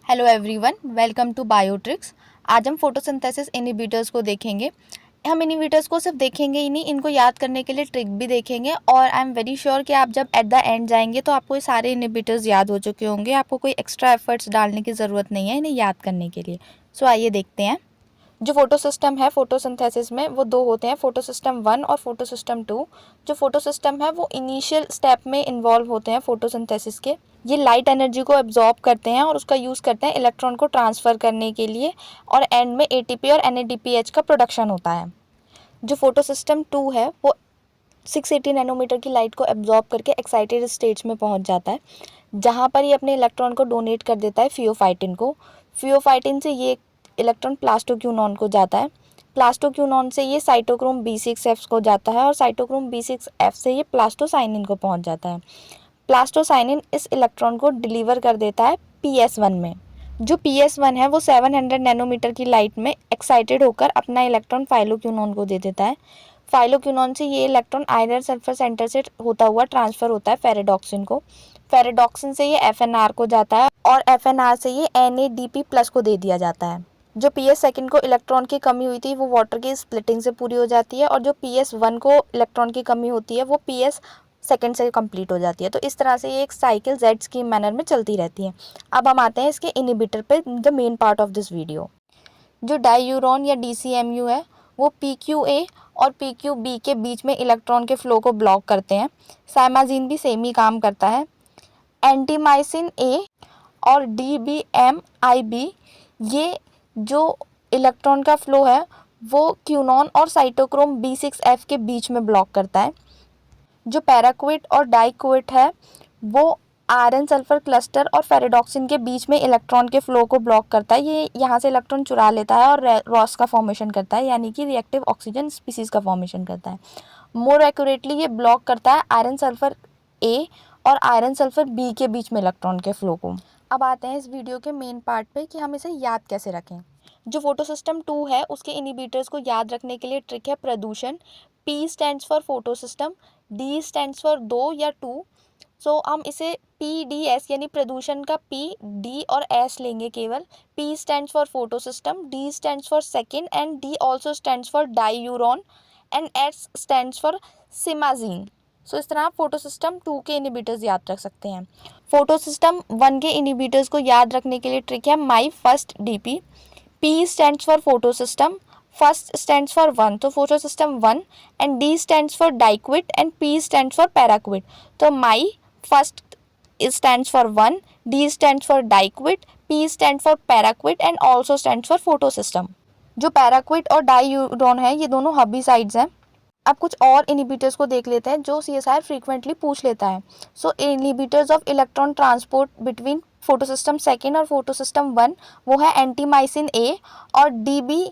Hello everyone, welcome to Biotrix. आज हम photosynthesis inhibitors को देखेंगे। हम इनहिबिटर्स को सिर्फ देखेंगे ही नहीं, इनको याद करने के लिए ट्रिक भी देखेंगे। और आई एम वेरी श्योर कि आप जब एट द एंड जाएंगे तो आपको ये सारे इनहिबिटर्स याद हो चुके होंगे। आपको कोई एक्स्ट्रा एफर्ट्स डालने की ज़रूरत नहीं है इन्हें याद करने के लिए। सो आइए देखते हैं। जो फोटोसिस्टम है फोटोसिंथेसिस में वो दो होते हैं, फोटोसिस्टम 1 और फोटोसिस्टम 2। जो फोटोसिस्टम है वो इनिशियल स्टेप में इन्वॉल्व होते हैं फोटोसिंथेसिस के। ये लाइट एनर्जी को एब्जॉर्ब करते हैं और उसका यूज़ करते हैं इलेक्ट्रॉन को ट्रांसफ़र करने के लिए, और एंड में एटीपी और एनएडीपीएच का प्रोडक्शन होता है। जो फोटोसिस्टम 2 है वो 680 नैनोमीटर की लाइट को एब्जॉर्ब करके एक्साइटेड स्टेज में पहुंच जाता है, जहां पर ये अपने इलेक्ट्रॉन को डोनेट कर देता है फियोफाइटिन को। फियोफाइटिन से ये इलेक्ट्रॉन प्लास्टोक्यूनॉन को जाता है, प्लास्टोक्यूनॉन से ये साइटोक्रोम B6F को जाता है, और साइटोक्रोम B6F से ये प्लास्टोसाइनिन को पहुंच जाता है। प्लास्टोसाइनिन इस इलेक्ट्रॉन को डिलीवर कर देता है PS1 में। जो PS1 है वो 700 नैनोमीटर की लाइट में एक्साइटेड होकर अपना इलेक्ट्रॉन फाइलोक्यूनॉन को दे देता है। फाइलोक्यूनॉन से ये इलेक्ट्रॉन आयरन सल्फर सेंटर से होता हुआ ट्रांसफ़र होता है फेरेडॉक्सिन को। फेरेडॉक्सिन से ये FNR को जाता है, और FNR से ये NADP+ को दे दिया जाता है। जो PS सेकंड को इलेक्ट्रॉन की कमी हुई थी वो वाटर की स्प्लिटिंग से पूरी हो जाती है, और जो PS1 को इलेक्ट्रॉन की कमी होती है वो PS सेकंड से कंप्लीट हो जाती है। तो इस तरह से ये एक साइकिल Z स्कीम मैनर में चलती रहती है। अब हम आते हैं इसके इनहिबिटर पे, the main part of this video. जो डाईयूरोन या DCMU है वो PQA और PQB के बीच में इलेक्ट्रॉन के फ्लो को ब्लॉक करते हैं। साइमाजीन भी सेम ही काम करता है। एंटीमाइसिन A और DBMIB ये जो इलेक्ट्रॉन का फ्लो है वो क्यूनॉन और साइटोक्रोम B6F के बीच में ब्लॉक करता है। जो पैराक्विट और डाइक्विट है वो आयरन सल्फर क्लस्टर और फेरेडॉक्सिन के बीच में इलेक्ट्रॉन के फ्लो को ब्लॉक करता है। ये यहाँ से इलेक्ट्रॉन चुरा लेता है और रॉस का फॉर्मेशन करता है, यानी कि रिएक्टिव ऑक्सीजन स्पीसीज का फॉर्मेशन करता है। मोर एक्यूरेटली ये ब्लॉक करता है आयरन सल्फर A और आयरन सल्फर B के बीच में इलेक्ट्रॉन के फ्लो को। अब आते हैं इस वीडियो के मेन पार्ट पे कि हम इसे याद कैसे रखें। जो फोटोसिस्टम 2 है उसके इनहिबिटर्स को याद रखने के लिए ट्रिक है प्रदूषण। P stands for photosystem, D stands for 2 या 2। सो हम इसे PDS यानी प्रदूषण का P, D और S लेंगे केवल। P stands for photosystem, D stands for second, and D also stands for diuron, and S stands for simazine. So इस तरह आप फोटोसिस्टम 2 के इनहिबिटर्स याद रख सकते हैं। फोटोसिस्टम 1 के इनहिबिटर्स को याद रखने के लिए ट्रिक है my first DP। P stands for photosystem, first stands for 1, तो photosystem 1, and D stands for diquid and P stands for paraquid। तो my first stands for 1, D stands for diquid, P stands for paraquid and also stands for photosystem। जो पैराक्विड और डाईयूरोन है ये दोनों herbicides हैं। अब कुछ और इनहिबिटर्स को देख लेते हैं जो CSIR फ्रीक्वेंटली पूछ लेता है। So inhibitors of electron transport between photosystem second और फोटोसिस्टम 1 वो है एंटीमाइसिन A और DBMIB।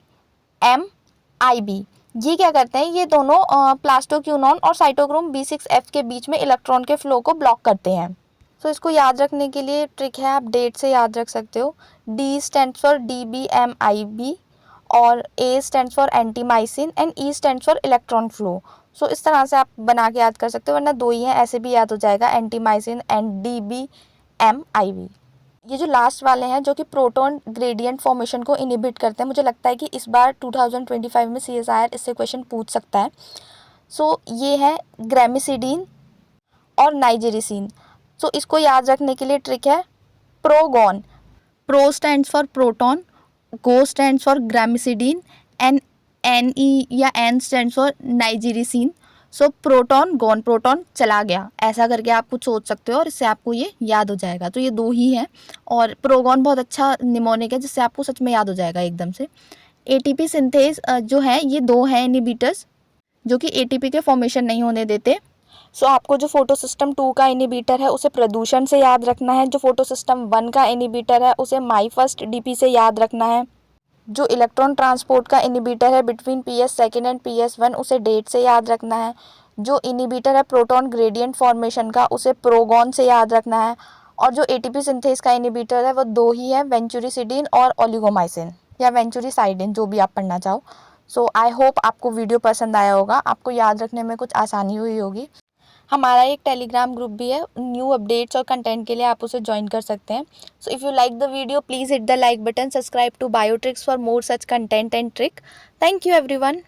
ये क्या करते हैं, ये दोनों प्लास्टोक्यूनॉन और साइटोक्रोम B6F के बीच में इलेक्ट्रॉन के फ्लो को ब्लॉक करते हैं। सो इसको याद रखने के लिए ट्रिक है, आप डेट से याद रख सकते हो। D स्टैंड्स फॉर DBMIB और A stands for antimycin and E stands for electron flow. So इस तरह से आप बना के याद कर सकते हो, वरना दो ही हैं ऐसे भी याद हो जाएगा, एंटीमाइसिन एंड DBMIB। ये जो लास्ट वाले हैं जो कि प्रोटॉन ग्रेडियंट फॉर्मेशन को इनहिबिट करते हैं, मुझे लगता है कि इस बार 2025 में CSIR इससे क्वेश्चन पूछ सकता है। सो ये है ग्रेमिसिडीन और नाइजेरिसिन। सो इसको याद रखने के लिए ट्रिक है progon. Pro stands for proton, go stands for gramicidin, and NE या N stands for nigericin. So proton gone, proton चला गया, ऐसा करके आप कुछ सोच सकते हो और इससे आपको ये याद हो जाएगा। तो ये दो ही हैं, और प्रोगॉन बहुत अच्छा निमोनिक है जिससे आपको सच में याद हो जाएगा एकदम से। ATP सिंथेज जो है ये दो हैं इनहिबिटर्स जो कि ATP के फॉर्मेशन नहीं होने देते। सो आपको जो फोटोसिस्टम 2 का इनहिबिटर है उसे प्रदूषण से याद रखना है। जो फोटोसिस्टम 1 का इनहिबिटर है उसे माई फर्स्ट DP से याद रखना है। जो इलेक्ट्रॉन ट्रांसपोर्ट का इनहिबिटर है between PS second and PS1 उसे डेट से याद रखना है। जो इनहिबिटर है प्रोटॉन ग्रेडियंट फॉर्मेशन का उसे प्रोगॉन से याद रखना है। और जो ATP सिंथेज का इनहिबिटर है वो दो ही है, वेंचुरिसिडीन और ओलिगोमाइसिन या वेंचुरिसाइडिन, जो भी आप पढ़ना चाहो। सो आई होप आपको वीडियो पसंद आया होगा, आपको याद रखने में कुछ आसानी हुई होगी। हमारा एक टेलीग्राम ग्रुप भी है, न्यू अपडेट्स और कंटेंट के लिए आप उसे ज्वाइन कर सकते हैं। So if you like the video please hit the like button, subscribe to bio tricks for more such content and trick. Thank you everyone.